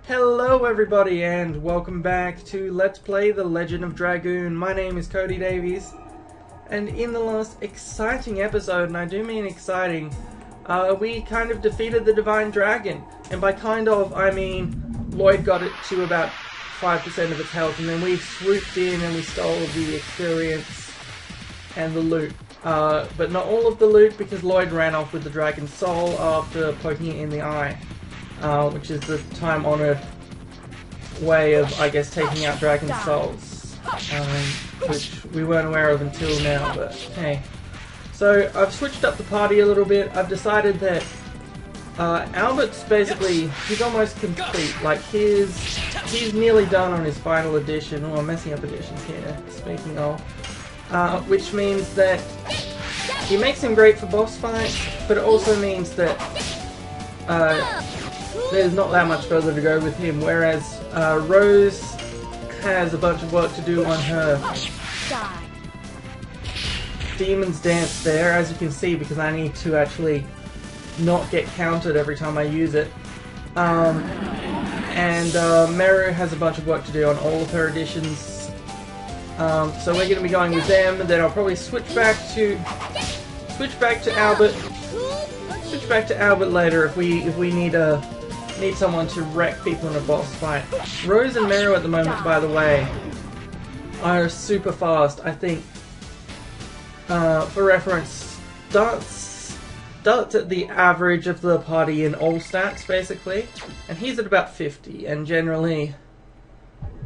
Hello everybody and welcome back to Let's Play The Legend of Dragoon. My name is Cody Davies, and in the last exciting episode, and I do mean exciting, we kind of defeated the Divine Dragon. And by kind of, I mean Lloyd got it to about 5% of its health, and then we swooped in and we stole the experience and the loot. But not all of the loot, because Lloyd ran off with the Dragon's Soul after poking it in the eye. Which is the time-honoured way of, I guess, taking out Dragon Souls, which we weren't aware of until now, but hey. So, I've switched up the party a little bit. I've decided that Albert's basically, he's almost complete. Like, he's nearly done on his final edition. Oh, I'm messing up editions here, speaking of. Which means that he makes him great for boss fights, but it also means that there's not that much further to go with him, whereas Rose has a bunch of work to do on her Demon's Dance there, as you can see, because I need to actually not get counted every time I use it. And Meru has a bunch of work to do on all of her editions. So we're going to be going with them, and then I'll probably switch back to Albert. Switch back to Albert later if we need someone to wreck people in a boss fight. Rose and Meru at the moment, by the way, are super fast. I think, for reference, Dart's at the average of the party in all stats, basically, and he's at about 50, and generally,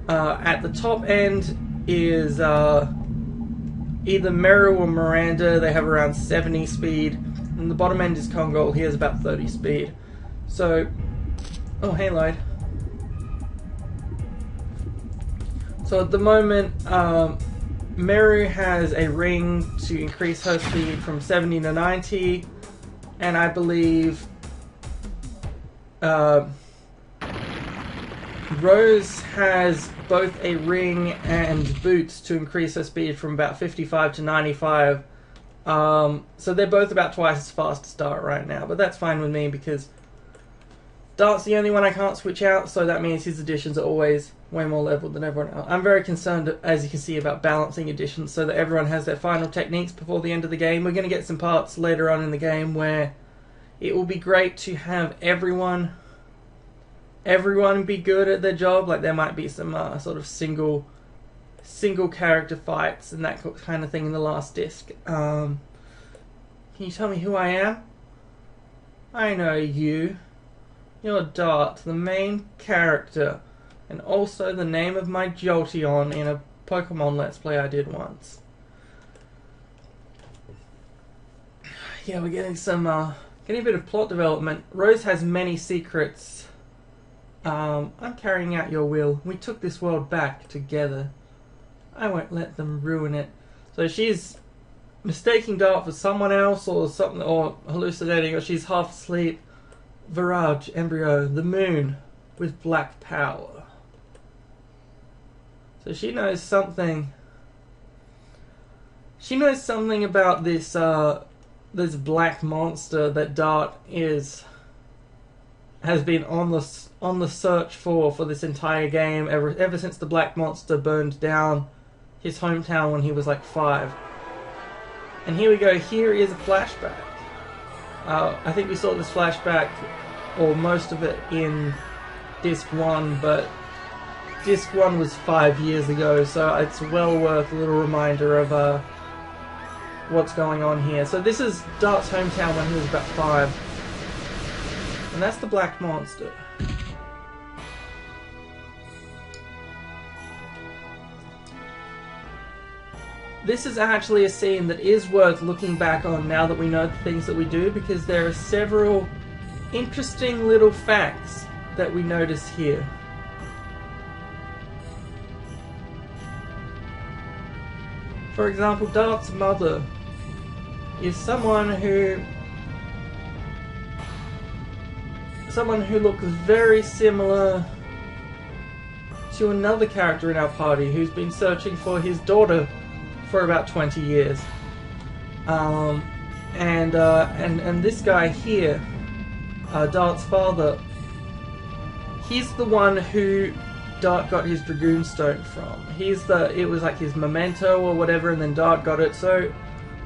at the top end is either Meru or Miranda. They have around 70 speed, and the bottom end is Kongol. He has about 30 speed. So, oh hey Lloyd. So at the moment, Meru has a ring to increase her speed from 70 to 90, and I believe Rose has both a ring and boots to increase her speed from about 55 to 95. So they're both about twice as fast as Dart right now, but that's fine with me because Dart's the only one I can't switch out, so that means his additions are always way more leveled than everyone else. I'm very concerned, as you can see, about balancing additions so that everyone has their final techniques before the end of the game. We're going to get some parts later on in the game where it will be great to have everyone be good at their job. Like there might be some sort of single character fights and that kind of thing in the last disc. Can you tell me who I am? I know you. You're Dart, the main character, and also the name of my Jolteon in a Pokemon Let's Play I did once. Yeah, we're getting some, getting a bit of plot development. Rose has many secrets. I'm carrying out your will. We took this world back together. I won't let them ruin it. So she's mistaking Dart for someone else or something, or hallucinating, or she's half asleep. Virage, embryo, the moon with black power. So she knows something. She knows something about this this black monster that Dart has been on the search for this entire game ever since the black monster burned down his hometown when he was like 5. And here we go. Here is a flashback. I think we saw this flashback, or most of it, in Disc 1, but Disc 1 was 5 years ago, so it's well worth a little reminder of what's going on here. So this is Dart's hometown when he was about 5. And that's the black monster. This is actually a scene that is worth looking back on now that we know the things that we do, because there are several interesting little facts that we notice here. For example, Dart's mother is someone who looks very similar to another character in our party who's been searching for his daughter for about 20 years. And this guy here, Dart's father, he's the one who Dart got his Dragoon stone from. It was like his memento or whatever, and then Dart got it. So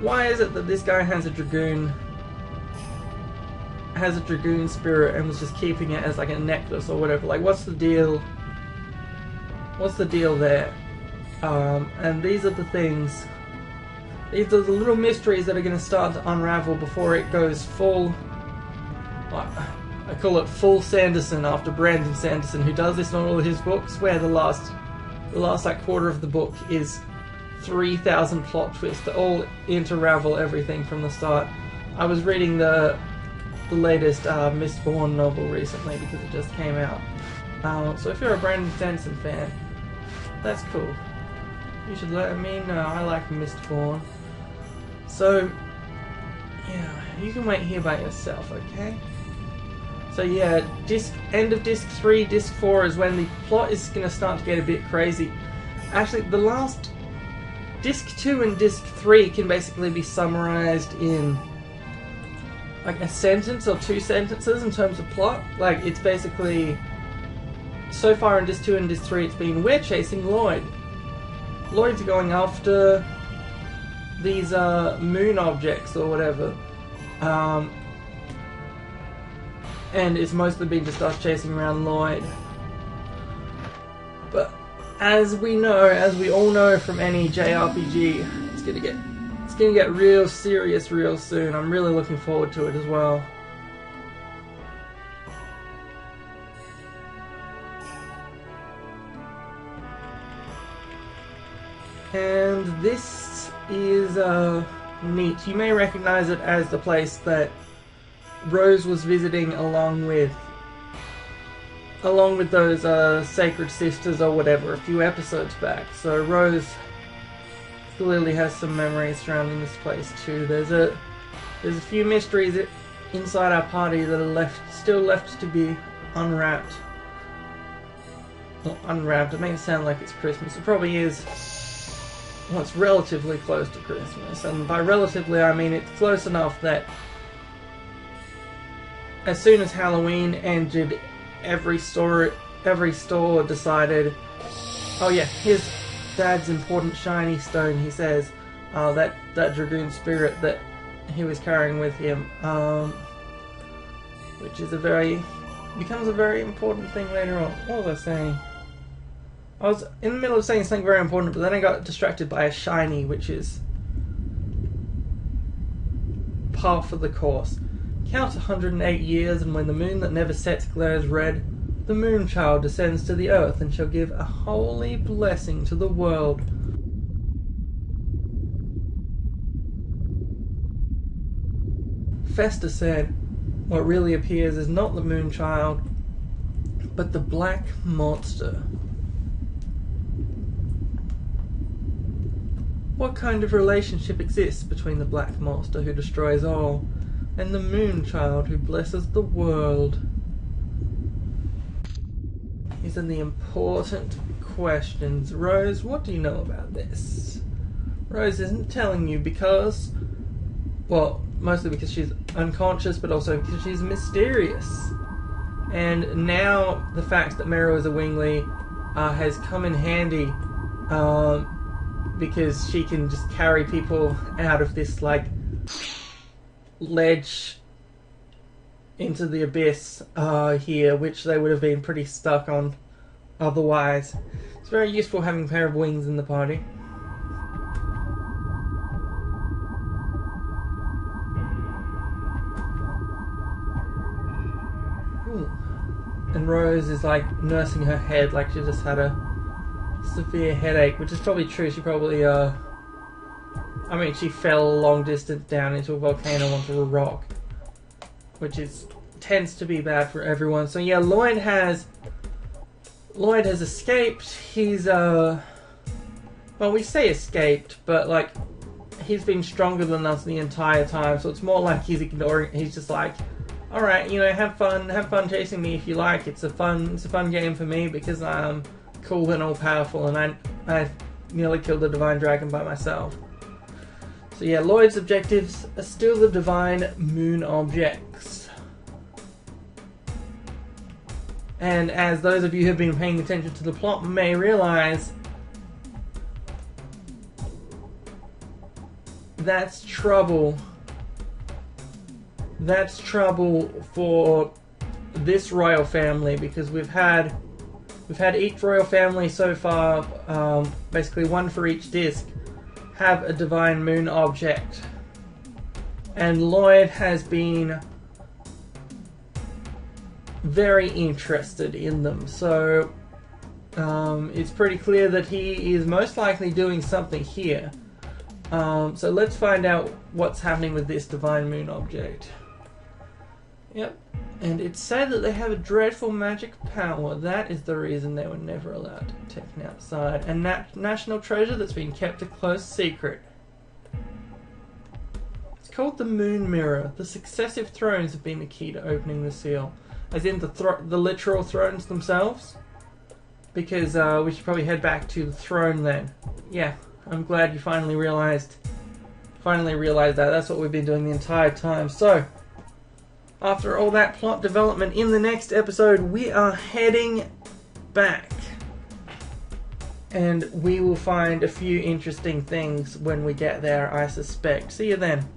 why is it that this guy has a Dragoon spirit and was just keeping it as like a necklace or whatever? Like, what's the deal? What's the deal there? And these are the things. These are the little mysteries that are going to start to unravel before it goes full. I call it full Sanderson after Brandon Sanderson, who does this in all of his books, where the last like quarter of the book is 3,000 plot twists that all interravel everything from the start. I was reading the latest Mistborn novel recently because it just came out. So if you're a Brandon Sanderson fan, that's cool. You should let me know. I like Mistborn. So, yeah, you can wait here by yourself, okay? So yeah, end of disc 3, disc 4 is when the plot is going to start to get a bit crazy. Actually, the last disc 2 and disc 3 can basically be summarized in like a sentence or 2 sentences in terms of plot. Like, it's basically, so far in disc 2 and disc 3 it's been, we're chasing Lloyd. Lloyd's going after these moon objects or whatever. And it's mostly been just us chasing around Lloyd. But as we all know from any JRPG, it's gonna get real serious real soon. I'm really looking forward to it as well. And this is neat. You may recognize it as the place that Rose was visiting along with those Sacred Sisters or whatever a few episodes back. So Rose clearly has some memories surrounding this place too. There's a few mysteries inside our party that are still left to be unwrapped. Not unwrapped, it makes it sound like it's Christmas. It probably is. Well, it's relatively close to Christmas, and by relatively I mean it's close enough that as soon as Halloween ended, every store decided, oh yeah, here's Dad's important shiny stone, he says, that Dragoon spirit that he was carrying with him, which is becomes a very important thing later on. What was I saying? I was in the middle of saying something very important, but then I got distracted by a shiny, which is par for the course. Count 108 years, and when the moon that never sets glares red, the moon child descends to the earth and shall give a holy blessing to the world. Festa said, what really appears is not the moon child, but the black monster. What kind of relationship exists between the black monster who destroys all and the moon child who blesses the world? These are the important questions. Rose, what do you know about this? Rose isn't telling you because, well, mostly because she's unconscious, but also because she's mysterious. And now the fact that Meru is a Wingly has come in handy, because she can just carry people out of this, like, ledge into the abyss here, which they would have been pretty stuck on otherwise. It's very useful having a pair of wings in the party. Ooh. And Rose is, like, nursing her head like she just had a severe headache, which is probably true. She probably, I mean, she fell a long distance down into a volcano onto a rock, which tends to be bad for everyone. So yeah, Lloyd has escaped. He's, well, we say escaped, but, like, he's been stronger than us the entire time, so it's more like he's ignoring, he's just like, alright, you know, have fun chasing me if you like. It's a fun game for me because I'm cool and all powerful, and I nearly killed the divine dragon by myself. So yeah, Lloyd's objectives are still the divine moon objects. And as those of you who have been paying attention to the plot may realize, that's trouble. That's trouble for this royal family, because we've had each royal family so far, basically one for each disc, have a divine moon object, and Lloyd has been very interested in them, so it's pretty clear that he is most likely doing something here. So let's find out what's happening with this divine moon object. Yep, and it's said that they have a dreadful magic power. That is the reason they were never allowed to be taken outside. A national treasure that's been kept a close secret. It's called the Moon Mirror. The successive thrones have been the key to opening the seal. As in the literal thrones themselves. Because we should probably head back to the throne then. Yeah, I'm glad you finally realized that. That's what we've been doing the entire time. So, after all that plot development, in the next episode we are heading back. And we will find a few interesting things when we get there, I suspect. See you then.